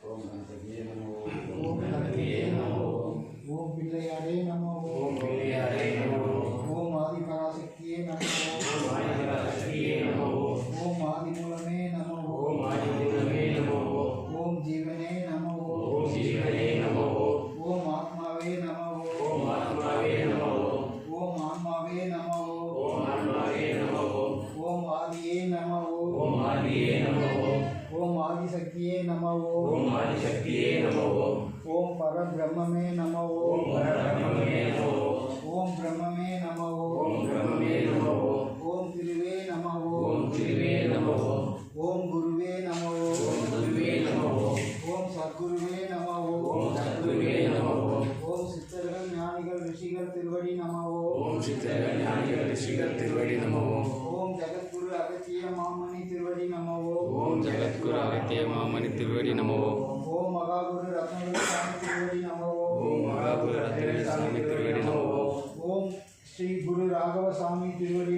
ओम गणपतिये नमो ओम गणपतिये नमो ओम पिल्लैयारे नमो ओम पिल्लैयारे नमो ओम आदिपराशक्तिये नमो ओम आदिपराशक्तिये नमो ओम आदिमूलमे नमो ओम आदिमूलमे नमो ओम जीवने नमो ओम जीवने नमो ओम आत्मावे नमो ओम आत्मावे नमो ओम आत्मावे नमो ओम आत्मावे नमो ओम आदिये नमो ओम आदिये नमो ओम आदिशक्तिये नमो ओम आदिशक्तिये नमो ओम परब्रह्ममे नमो ओम परब्रह्ममे नमो ओम ब्रह्ममे नमो ओम ब्रह्ममे नमो ओम तिरुवे नमो ओम तिरुवे नमो ओम गुरुवे नमो ओम गुरुवे नमो ओम सद्गुरुवे नमो ओम सद्गुरुवे नमो ओम सिद्धர்கள் ஞானிகள் ऋषिகள் திருவடி நமோ ஓம் சித்தர்கள் ஞானிகள் ऋषिகள் திருவடி நமோ ஓம் ஜகத்குரு அகத்திய மாமணி திருவடி நமோ ஓம் ஜகத்குரு அகத்திய மாமணி திருவடி நமோ ஓம் மகாகுரு ரத்னவேல் சாமி திருவடி நமோ ஓம் மகாகுரு ரத்னவேல் சாமி திருவடி நமோ ஓம் ஸ்ரீ குரு ராகவ சாமி திருவடி